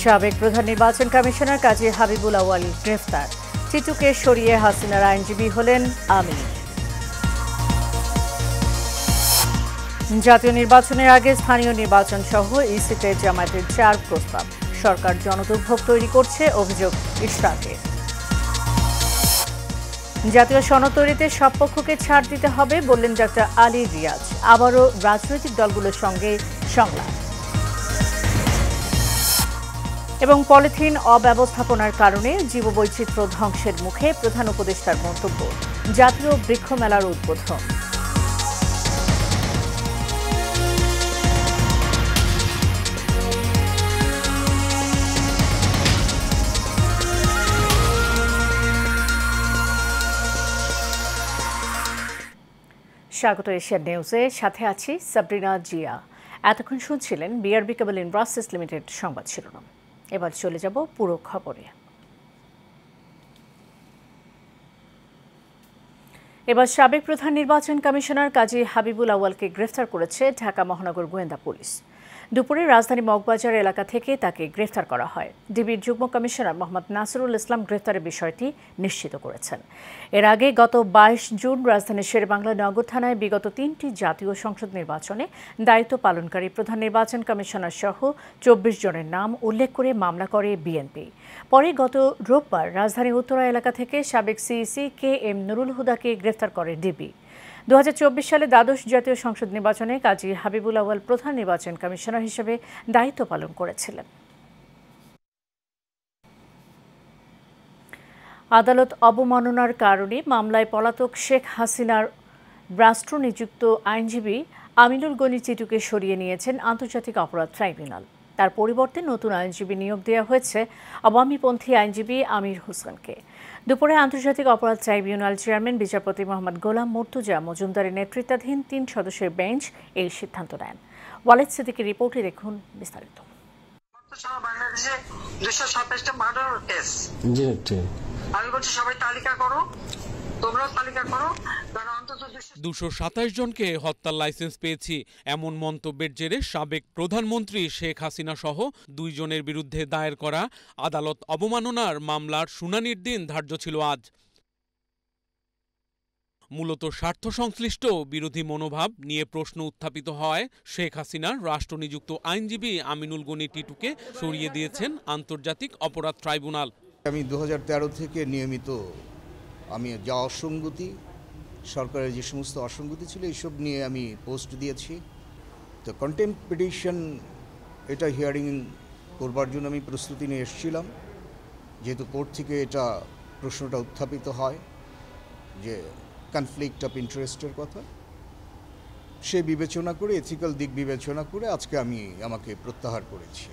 সাবেক প্রধান নির্বাচন কমিশনার কাজী হাবিবুল আউয়াল গ্রেফতার। টিটুকে সরিয়ে হাসিনার আইনজীবী হলেন আমির। জাতীয় নির্বাচনের আগে স্থানীয় নির্বাচন সহ ইসিতে জামায়াতের 4 প্রস্তাব। সরকার জনদুর্ভোগ তৈরি করছে, অভিযোগ ইশরাকের। জাতীয় সনদ তৈরিতে সব পক্ষকে ছাড় দিতে হবে বললেন ডাক্তার আলী রিয়াজ। আবারও রাজনৈতিক দলগুলোর সঙ্গে সংলাপ। এবং পলিথিন অব্যবস্থাপনার কারণে জীববৈচিত্র্য ধ্বংসের মুখে প্রধান উপদেষ্টার মন্তব্য। জাতীয় বৃক্ষ মেলার উদ্বোধন। স্বাগত এশিয়ান নিউজে, সাথে আছি সাবরিনা জিয়া। এতক্ষণ শুনছিলেন বিআরবি কেবল ইন্ডাস্ট্রিজ লিমিটেড সংবাদ শিরোনাম। এবার চলে যাব পুরো খবরে। এবার সাবেক প্রধান নির্বাচন কমিশনার কাজী হাবিবুল আউয়ালকে গ্রেফতার করেছে ঢাকা মহানগর গোয়েন্দা পুলিশ। দুপুরে রাজধানী মগবাজার এলাকা থেকে তাকে গ্রেফতার করা হয়। ডিবির যুগ্ম কমিশনার মোহাম্মদ নাসিরুল ইসলাম গ্রেফতারের বিষয়টি নিশ্চিত করেছেন। এর আগে গত 22 জুন রাজধানীর শেরেবাংলা নগর থানায় বিগত 3টি জাতীয় সংসদ নির্বাচনে দায়িত্ব পালনকারী প্রধান নির্বাচন কমিশনার সহ 24 জনের নাম উল্লেখ করে মামলা করে বিএনপি। পরে গত রোববার রাজধানীর উত্তরা এলাকা থেকে সাবেক সিইসি কে এম নুরুল হুদাকে গ্রেফতার করে ডিবি। 2024 সালে দ্বাদশ জাতীয় সংসদ নির্বাচনে কাজী হাবিবুল আউয়াল প্রধান নির্বাচন কমিশনার হিসেবে দায়িত্ব পালন করেছিলেন। আদালত অবমাননার কারণে মামলায় পলাতক শেখ হাসিনার রাষ্ট্রনিযুক্ত আইনজীবী আমিনুল গনি টিটুকে সরিয়ে নিয়েছেন আন্তর্জাতিক অপরাধ ট্রাইব্যুনাল। তার পরিবর্তে নতুন আইনজীবী নিয়োগ দেওয়া হয়েছে আওয়ামীপন্থী আইনজীবী আমির হোসেনকে। দুপুরে আন্তর্জাতিক অপরাধ ট্রাইব্যুনাল চেয়ারম্যান বিচারপতি মোহাম্মদ গোলাম মুর্তুজা মজুমদারের নেতৃত্বাধীন 3 সদস্যের বেঞ্চ এই সিদ্ধান্ত নেন। ওয়ালিদ সিদ্দিকীর রিপোর্টে দেখুন বিস্তারিত। বাংলাদেশে 227টা মার্ডার কেস। আমি বলছি সবাই তালিকা করো, তোমরাও তালিকা করো। 227 জনকে হত্যার লাইসেন্স পেয়েছি এমন মন্তব্যের জেরে সাবেক প্রধানমন্ত্রী শেখ হাসিনা সহ 2 জনের বিরুদ্ধে দায়ের করা আদালত অবমাননার মামলার শুনানির দিন ধার্য ছিল আজ। মূলত স্বার্থ সংশ্লিষ্ট বিরোধী মনোভাব নিয়ে প্রশ্ন উত্থাপিত হয় শেখ হাসিনার রাষ্ট্রনিযুক্ত আইনজীবী আমিনুল গনি টিটুকে সরিয়ে দিয়েছেন আন্তর্জাতিক অপরাধ ট্রাইব্যুনাল। আমি 2013 থেকে নিয়মিত আমি যা অসঙ্গতি, সরকারের যে সমস্ত অসঙ্গতি ছিল এইসব নিয়ে আমি পোস্ট দিয়েছি। তো কন্টেম্প পিটিশন এটা হিয়ারিং করবার জন্য আমি প্রস্তুতি নিয়ে এসেছিলাম, যেহেতু কোর্ট থেকে এটা প্রশ্নটা উত্থাপিত হয় যে কনফ্লিক্ট অফ ইন্টারেস্টের কথা। সে বিবেচনা করে, এথিক্যাল দিক বিবেচনা করে আজকে আমাকে প্রত্যাহার করেছি।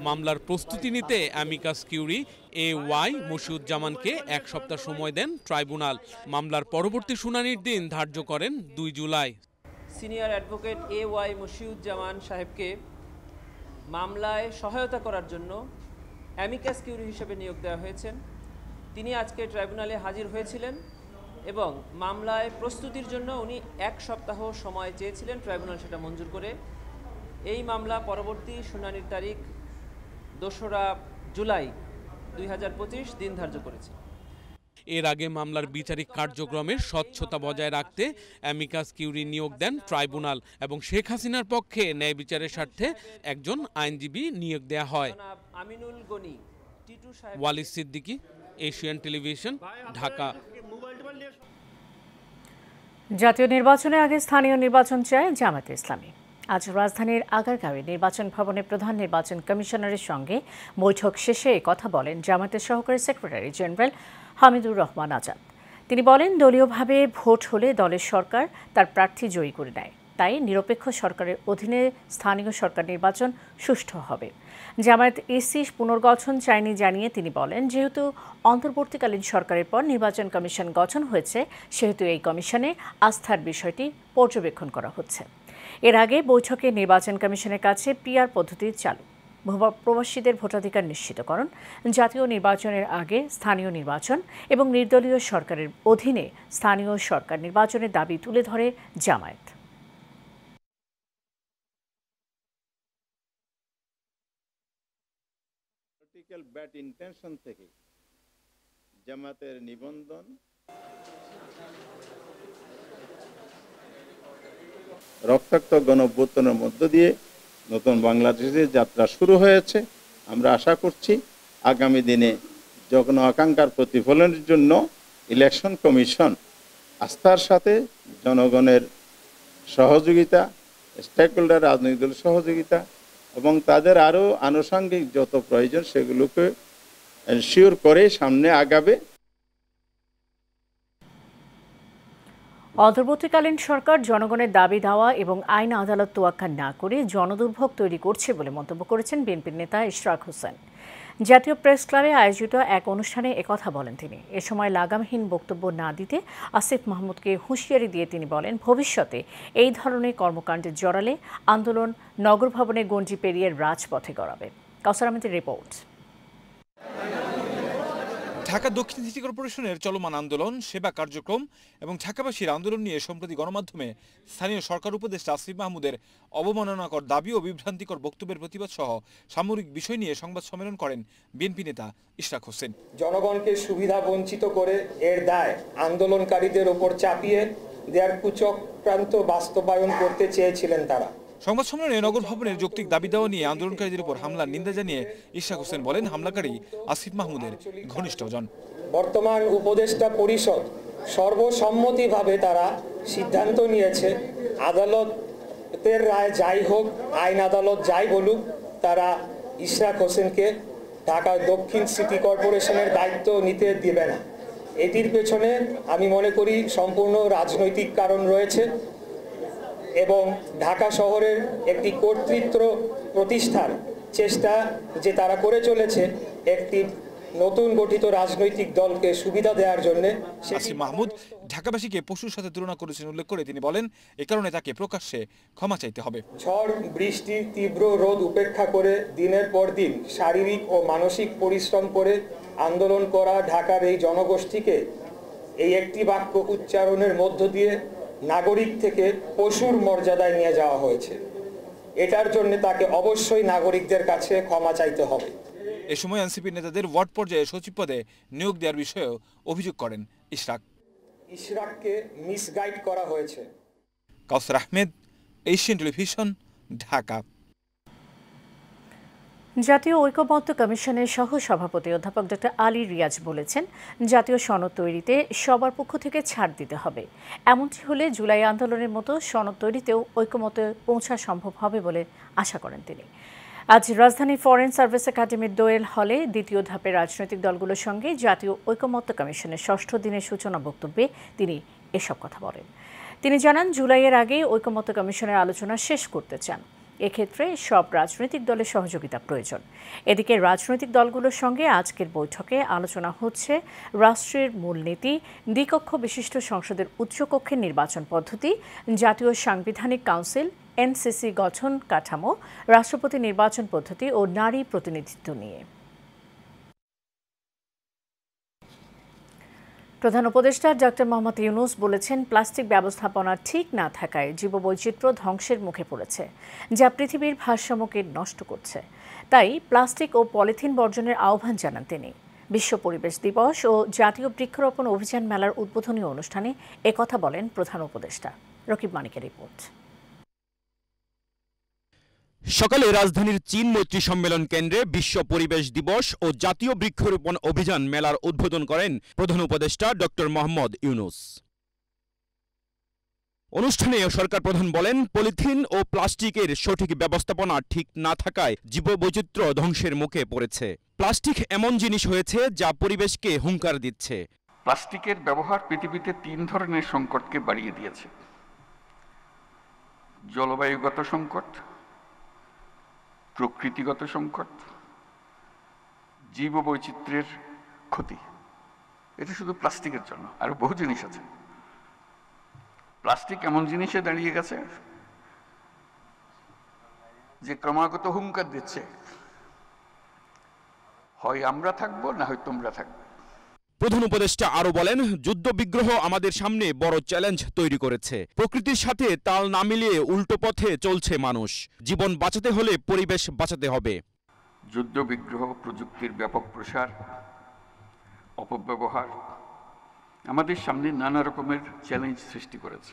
মামলার প্রস্তুতি নিতে অ্যামিকাস কিউরি AY মশিউজ্জামানকে 1 সপ্তাহ সময় দেন ট্রাইব্যুনাল। মামলার পরবর্তী শুনানির দিন ধার্য করেন 2 জুলাই। সিনিয়র অ্যাডভোকেট AY মশিউজ্জামান সাহেবকে মামলায় সহায়তা করার জন্য অ্যামিকাস কিউরি হিসেবে নিয়োগ দেওয়া হয়েছেন। তিনি আজকে ট্রাইব্যুনালে হাজির হয়েছিলেন এবং মামলায় প্রস্তুতির জন্য উনি 1 সপ্তাহ সময় চেয়েছিলেন। ট্রাইব্যুনাল সেটা মঞ্জুর করে এই মামলা পরবর্তী শুনানির তারিখ 2রা জুলাই 2025 দিন ধার্য করেছে। এর আগে মামলার বিচারিক কার্যক্রমের স্বচ্ছতা বজায় রাখতে অ্যামিকাস কিউরি নিয়োগ দেন ট্রাইব্যুনাল এবং শেখ হাসিনার পক্ষে ন্যায় বিচারের স্বার্থে একজন আইনজীবী নিয়োগ দেওয়া হয়। আমিনুল গনি টিটু সাহেব। Walid Siddiqui, Asian television, Dhaka. জাতীয় নির্বাচনের আগে স্থানীয় নির্বাচন চায় জামায়াতে ইসলামী। আজ রাজধানীর আগারগাঁওয়ে নির্বাচন ভবনে প্রধান নির্বাচন কমিশনারের সঙ্গে বৈঠক শেষে কথা বলেন জামায়াতের সহকারী সেক্রেটারি জেনারেল হামিদুর রহমান আজাদ। তিনি বলেন, দলীয়ভাবে ভোট হলে দলের সরকার তার প্রার্থী জয়ী করে নেয়, তাই নিরপেক্ষ সরকারের অধীনে স্থানীয় সরকার নির্বাচন সুষ্ঠু হবে। জামায়াত ইসি পুনর্গঠন চায়নি জানিয়ে তিনি বলেন, যেহেতু অন্তর্বর্তীকালীন সরকারের পর নির্বাচন কমিশন গঠন হয়েছে, সেহেতু এই কমিশনে আস্থার বিষয়টি পর্যবেক্ষণ করা হচ্ছে। এর আগে বৈঠকে নির্বাচন কমিশনের কাছে পিআর পদ্ধতি চালু, প্রবাসীদের ভোটাধিকার নিশ্চিতকরণ, জাতীয় নির্বাচনের আগে স্থানীয় নির্বাচন এবং নির্দলীয় সরকারের অধীনে স্থানীয় সরকার নির্বাচনের দাবি তুলে ধরে জামায়াত। ব্যাড ইন্টেনশন থেকে জামাতের নিবন্ধন রক্তাক্ত গণঅভ্যুত্থানের মধ্য দিয়ে নতুন বাংলাদেশের যাত্রা শুরু হয়েছে। আমরা আশা করছি আগামী দিনে যখন আকাঙ্ক্ষার প্রতিফলনের জন্য ইলেকশন কমিশন আস্থার সাথে জনগণের সহযোগিতা, স্টেক হোল্ডার রাজনৈতিক দলের সহযোগিতা এবং তাদের আরও আনুষঙ্গিক যত প্রয়োজন সেগুলোকে এনশিওর করে সামনে আগাবে। অন্তর্বর্তীকালীন সরকার জনগণের দাবি দাওয়া এবং আইন আদালত তোয়াক্কা না করে জনদুর্ভোগ তৈরি করছে বলে মন্তব্য করেছেন বিএনপির নেতা ইশরাক হোসেন। জাতীয় প্রেস ক্লাবে আয়োজিত এক অনুষ্ঠানে একথা বলেন তিনি। এ সময় লাগামহীন বক্তব্য না দিতে আসিফ মাহমুদকে হুঁশিয়ারি দিয়ে তিনি বলেন, ভবিষ্যতে এই ধরনের কর্মকাণ্ডে জড়ালে আন্দোলন নগর ভবনে গঞ্জি পেরিয়ে রাজপথে গড়াবে। কাউসার আহমেদের রিপোর্ট। ঢাকা দক্ষিণ সিটি কর্পোরেশনের চলমান আন্দোলন, সেবা কার্যক্রম এবং ঢাকাবাসীর আন্দোলন নিয়ে সম্প্রতি গণমাধ্যমে স্থানীয় সরকার উপদেষ্টা আসিফ মাহমুদের অবমাননাকর দাবি ও বিভ্রান্তিকর বক্তব্যের প্রতিবাদ সহ সামরিক বিষয় নিয়ে সংবাদ সম্মেলন করেন বিএনপি নেতা ইশরাক হোসেন। জনগণকে সুবিধা বঞ্চিত করে এর দায় আন্দোলনকারীদের ওপর চাপিয়ে দেয়ার কুচক্রান্ত বাস্তবায়ন করতে চেয়েছিলেন তারা। সংবাদ সম্মেলনে নগর ভবনের যৌক্তিক দাবি দেওয়া নিয়ে আন্দোলনকারীদের উপর হামলার নিন্দা জানিয়ে ইশরাক হোসেন বলেন, হামলাকারী আসিফ মাহমুদের ঘনিষ্ঠজন। বর্তমান উপদেষ্টা পরিষদ সর্বসম্মতিভাবে তারা সিদ্ধান্ত নিয়েছে, আদালতের রায় যাই হোক, আইন আদালত যাই বলুক, তারা ইশরাক হোসেনকে ঢাকা দক্ষিণ সিটি কর্পোরেশনের দায়িত্ব নিতে দিবে না। এটির পেছনে আমি মনে করি সম্পূর্ণ রাজনৈতিক কারণ রয়েছে এবং ঢাকা শহরের একটি কর্তৃত্ব প্রতিষ্ঠার চেষ্টা যে তারা করে চলেছে একটি নতুন গঠিত রাজনৈতিক দলকে সুবিধা দেওয়ার জন্য। আসিফ মাহমুদ ঢাকাবাসীকে পশুর সাথে তুলনা করেছেন উল্লেখ করে তিনি বলেন, এ কারণে তাকে প্রকাশ্যে ক্ষমা চাইতে হবে। ঝড় বৃষ্টি তীব্র রোদ উপেক্ষা করে দিনের পর দিন শারীরিক ও মানসিক পরিশ্রম করে আন্দোলন করা ঢাকার এই জনগোষ্ঠীকে এই একটি বাক্য উচ্চারণের মধ্য দিয়ে নাগরিক থেকে পশুর মর্যাদায় নিয়ে যাওয়া হয়েছে। এটার জন্য তাকে অবশ্যই নাগরিকদের কাছে ক্ষমা চাইতে হবে। এ সময় এনসিপি নেতাদের ওয়ার্ড পর্যায়ে সচিব পদে নিয়োগ দেওয়ার বিষয়েও অভিযোগ করেন ইশরাককে মিসগাইড করা হয়েছে। কাউসার আহমেদ, এশিয়ান টেলিভিশন, ঢাকা। জাতীয় ঐকমত্য কমিশনের সহ সভাপতি অধ্যাপক ডক্টর আলী রিয়াজ বলেছেন, জাতীয় সনদ তৈরিতে সবার পক্ষ থেকে ছাড় দিতে হবে। এমনটি হলে জুলাই আন্দোলনের মতো সনদ তৈরিতেও ঐকমত্যে পৌঁছা সম্ভব হবে বলে আশা করেন তিনি। আজ রাজধানী ফরেন সার্ভিস একাডেমির দোয়েল হলে দ্বিতীয় ধাপের রাজনৈতিক দলগুলোর সঙ্গে জাতীয় ঐকমত্য কমিশনের ৬ষ্ঠ দিনের সূচনা বক্তব্যে তিনি এসব কথা বলেন। তিনি জানান, জুলাইয়ের আগে ঐকমত্য কমিশনের আলোচনা শেষ করতে চান। এক্ষেত্রে সব রাজনৈতিক দলের সহযোগিতা প্রয়োজন। এদিকে রাজনৈতিক দলগুলোর সঙ্গে আজকের বৈঠকে আলোচনা হচ্ছে রাষ্ট্রের মূলনীতি, দ্বিকক্ষ বিশিষ্ট সংসদের উচ্চকক্ষের নির্বাচন পদ্ধতি, জাতীয় সাংবিধানিক কাউন্সিল এনসিসি গঠন কাঠামো, রাষ্ট্রপতি নির্বাচন পদ্ধতি ও নারী প্রতিনিধিত্ব নিয়ে। প্রধান উপদেষ্টা ডক্টর মোহাম্মদ ইউনূস বলেছেন, প্লাস্টিক ব্যবস্থাপনা ঠিক না থাকায় জীববৈচিত্র্য ধ্বংসের মুখে পড়েছে, যা পৃথিবীর ভারসাম্যকে নষ্ট করছে। তাই প্লাস্টিক ও পলিথিন বর্জনের আহ্বান জানান তিনি। বিশ্ব পরিবেশ দিবস ও জাতীয় বৃক্ষরোপণ অভিযান মেলার উদ্বোধনী অনুষ্ঠানে একথা বলেন প্রধান উপদেষ্টা। রকিব মানিকের রিপোর্ট। সকালে রাজধানীর চীন মৈত্রী সম্মেলন কেন্দ্রে বিশ্ব পরিবেশ দিবস ও জাতীয় বৃক্ষরোপণ অভিযান মেলার উদ্বোধন করেন প্রধান উপদেষ্টা ডক্টর মোহাম্মদ ইউনূস। অনুষ্ঠানে সরকার প্রধান বলেন, পলিথিন ও প্লাস্টিকের সঠিক ব্যবস্থাপনা ঠিক না থাকায় জীববৈচিত্র্য ধ্বংসের মুখে পড়েছে। প্লাস্টিক এমন জিনিস হয়েছে যা পরিবেশকে হুঙ্কার দিচ্ছে। প্লাস্টিকের ব্যবহার পৃথিবীতে 3 ধরনের সংকটকে বাড়িয়ে দিয়েছে: জলবায়ুগত সংকট, প্রকৃতিগত সংকট, জীববৈচিত্র্যের ক্ষতি। এটা শুধু প্লাস্টিকের জন্য, আরো বহু জিনিস আছে। প্লাস্টিক এমন জিনিসে দাঁড়িয়ে গেছে যে ক্রমাগত হুঙ্কার দিচ্ছে, হয় আমরা থাকবো না হয় তোমরা থাকবে। প্রধান উপদেষ্টা আরো বলেন, যুদ্ধ বিগ্রহ আমাদের সামনে বড় চ্যালেঞ্জ তৈরি করেছে। প্রকৃতির সাথে তাল না মিলিয়ে উল্টো পথে চলছে মানুষ। জীবন বাঁচাতে হলে পরিবেশ বাঁচাতে হবে। যুদ্ধবিগ্রহ, প্রযুক্তির ব্যাপক প্রসার, অপব্যবহার আমাদের সামনে নানা রকমের চ্যালেঞ্জ সৃষ্টি করেছে।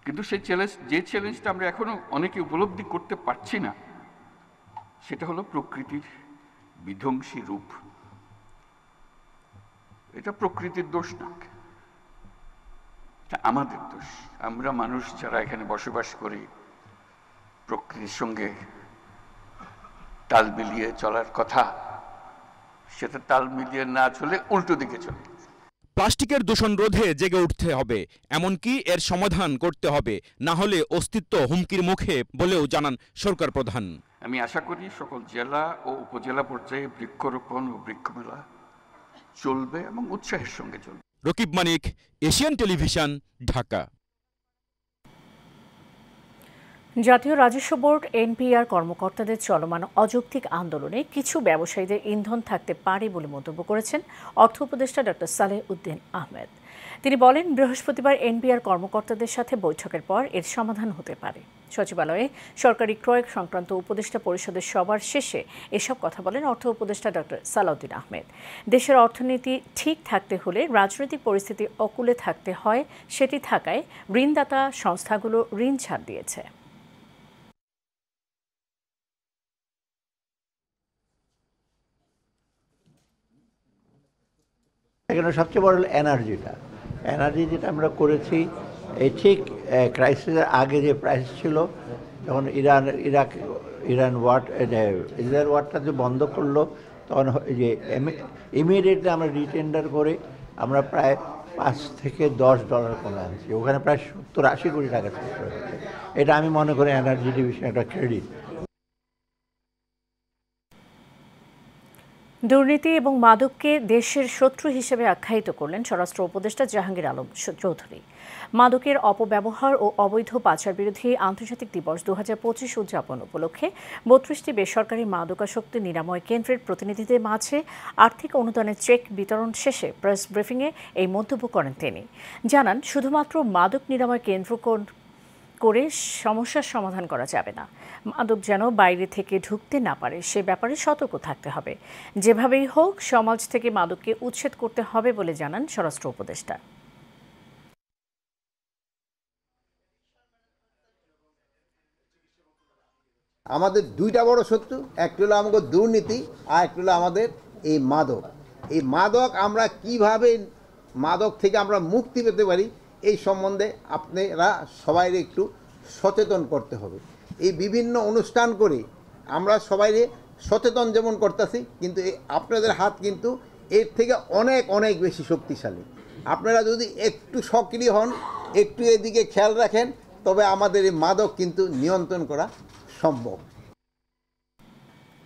কিন্তু সেই চ্যালেঞ্জটা আমরা এখনো অনেকে উপলব্ধি করতে পারছি না, সেটা হলো প্রকৃতির বিধ্বংসী রূপ। এটা প্রকৃতির দোষ না, এটা আমাদের দোষ। আমরা মানুষ যারা এখানে বসবাস করি, প্রকৃতির সঙ্গে তাল মিলিয়ে চলার কথা, সেটা তাল মিলিয়ে না চলে উল্টো দিকে চলে। প্লাস্টিকের দূষণ রোধে জেগে উঠতে হবে, এমনকি এর সমাধান করতে হবে, না হলে অস্তিত্ব হুমকির মুখে বলেও জানান সরকার প্রধান। আমি আশা করি সকল জেলা ও উপজেলা পর্যায়ে বৃক্ষরোপণ ও বৃক্ষমেলা চলবে এবং উৎসাহের সঙ্গে চলবে। রকিব মানিক, এশিয়ান টেলিভিশন, ঢাকা। জাতীয় রাজস্ব বোর্ড এনপিআর কর্মকর্তাদের চলমান অযৌক্তিক আন্দোলনে কিছু ব্যবসায়ীদের ইন্ধন থাকতে পারে বলে মন্তব্য করেছেন অর্থ উপদেষ্টা ডক্টর সালেহ উদ্দিন আহমেদ। তিনি বলেন, বৃহস্পতিবার এনপিআর কর্মকর্তাদের সাথে বৈঠকের পর এর সমাধান হতে পারে। সচিবালয়ে সরকারি ক্রয় সংক্রান্ত উপদেষ্টা পরিষদের সবার শেষে এসব কথা বলেন অর্থ উপদেষ্টা ডক্টর সালাউদ্দিন আহমেদ। দেশের অর্থনীতি ঠিক থাকতে হলে রাজনৈতিক পরিস্থিতি অকুলে থাকতে হয়, সেটি থাকায় ঋণদাতা সংস্থাগুলো ঋণ ছাড় দিয়েছে। এখানে সবচেয়ে বড় এনার্জি যেটা আমরা করেছি, এই ঠিক ক্রাইসিসের আগে যে প্রাইস ছিল, যখন ইরান ইসরায়েল ওয়ারটা যে বন্ধ করলো, তখন যে ইমিডিয়েটলি আমরা রিটেন্ডার করে আমরা প্রায় $5 থেকে $10 কমে আনছি। ওখানে প্রায় 70-80 কোটি টাকা খরচ হয়েছে। এটা আমি মনে করি এনার্জি ডিভিশন একটা ক্রেডিট। দুর্নীতি এবং মাদককে দেশের শত্রু হিসেবে আখ্যায়িত করলেন স্বরাষ্ট্র উপদেষ্টা জাহাঙ্গীর আলম চৌধুরী। মাদকের অপব্যবহার ও অবৈধ পাচার বিরোধী আন্তর্জাতিক দিবস 2025 উদযাপন উপলক্ষে 32টি বেসরকারি মাদকাসক্তি নিরাময় কেন্দ্রের প্রতিনিধিদের মাঝে আর্থিক অনুদানের চেক বিতরণ শেষে প্রেস ব্রিফিংয়ে এই মন্তব্য করেন তিনি। জানান, শুধুমাত্র মাদক নিরাময় কেন্দ্র করে সমস্যার সমাধান করা যাবে না। মাদক যেন বাইরে থেকে ঢুকতে না পারে সে ব্যাপারে সতর্ক থাকতে হবে। যেভাবেই হোক সমাজ থেকে মাদককে উচ্ছেদ করতে হবে বলে জানান স্বরাষ্ট্র উপদেষ্টা। আমাদের দুইটা বড় শত্রু, একটা হলো আমাদের দুর্নীতি আর একটা হলো আমাদের এই মাদক। এই মাদক আমরা কিভাবে মাদক থেকে আমরা মুক্তি পেতে পারি, এই সম্বন্ধে আপনারা সবাই একটু সচেতন করতে হবে। এই বিভিন্ন অনুষ্ঠান করে আমরা সবাই সচেতন যেমন করতেছি, কিন্তু আপনাদের হাত কিন্তু এর থেকে অনেক অনেক বেশি শক্তিশালী। আপনারা যদি একটু সক্রিয় হন, একটু এদিকে খেয়াল রাখেন, তবে আমাদের এই মাদক কিন্তু নিয়ন্ত্রণ করা সম্ভব।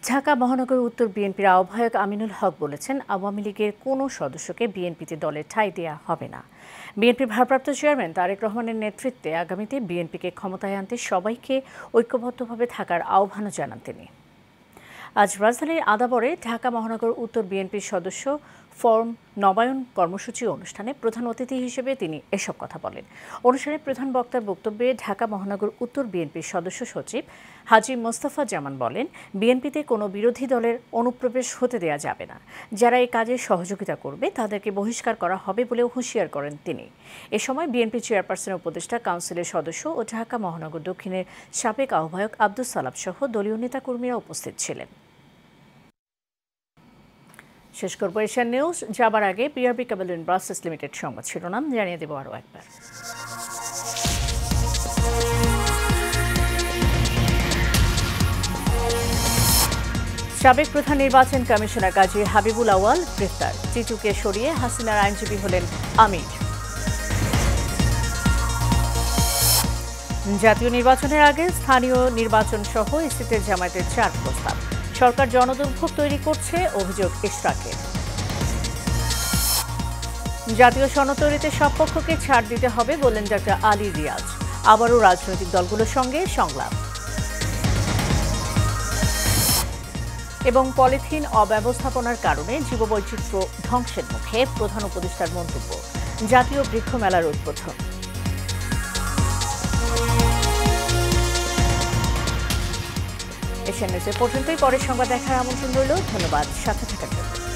ঢাকা মহানগর উত্তর বিএনপির আহ্বায়ক আমিনুল হক বলেছেন, আওয়ামী লীগের কোনো সদস্যকে বিএনপিতে দলে ঠাঁই দেওয়া হবে না। বিএনপির ভারপ্রাপ্ত চেয়ারম্যান তারেক রহমানের নেতৃত্বে আগামীতে বিএনপিকে ক্ষমতায় আনতে সবাইকে ঐক্যবদ্ধভাবে থাকার আহ্বানও জানান তিনি। আজ রাজধানীর আদাবরে ঢাকা মহানগর উত্তর বিএনপির সদস্য ফর্ম নবায়ন কর্মসূচি অনুষ্ঠানে প্রধান অতিথি হিসেবে তিনি এসব কথা বলেন। অনুষ্ঠানে প্রধান বক্তার বক্তব্যে ঢাকা মহানগর উত্তর বিএনপির সদস্য সচিব হাজী মোস্তফা জামান বলেন, বিএনপিতে কোনো বিরোধী দলের অনুপ্রবেশ হতে দেয়া যাবে না। যারা এই কাজে সহযোগিতা করবে তাদেরকে বহিষ্কার করা হবে বলেও হুঁশিয়ার করেন তিনি। এ সময় বিএনপি চেয়ারপারসনের উপদেষ্টা কাউন্সিলের সদস্য ও ঢাকা মহানগর দক্ষিণের সাবেক আহ্বায়ক আব্দুস সালাম সহ দলীয় নেতাকর্মীরা উপস্থিত ছিলেন। শেষ করব এশিয়ান নিউজ। যাবার আগে বিআরবি কেবল ব্রাসেস লিমিটেড সংবাদ শিরোনাম জানিয়ে দেব আরও একবার। সাবেক প্রধান নির্বাচন কমিশনার কাজী হাবিবুল আওয়াল গ্রেফতার। টিটুকে সরিয়ে হাসিনার আইনজীবী হলেন আমির। জাতীয় নির্বাচনের আগে স্থানীয় নির্বাচন সহ ইসিতে জামায়াতের 4 প্রস্তাব। সরকার জনদুর্ভোগ তৈরি করছে, অভিযোগ ইশরাকের। জাতীয় সনদ তৈরিতে সব পক্ষকে ছাড় দিতে হবে বললেন ডক্টর আলী রিয়াজ। আবারও রাজনৈতিক দলগুলোর সঙ্গে সংলাপ। এবং পলিথিন অব্যবস্থাপনার কারণে জীববৈচিত্র্য ধ্বংসের মুখে, প্রধান উপদেষ্টার মন্তব্য। জাতীয় বৃক্ষ মেলার উদ্বোধন। এশিয়ান নিউজের পর্যন্তই, পরের সংবাদ দেখার আমন্ত্রণ রইল। ধন্যবাদ সাথে থাকার জন্য।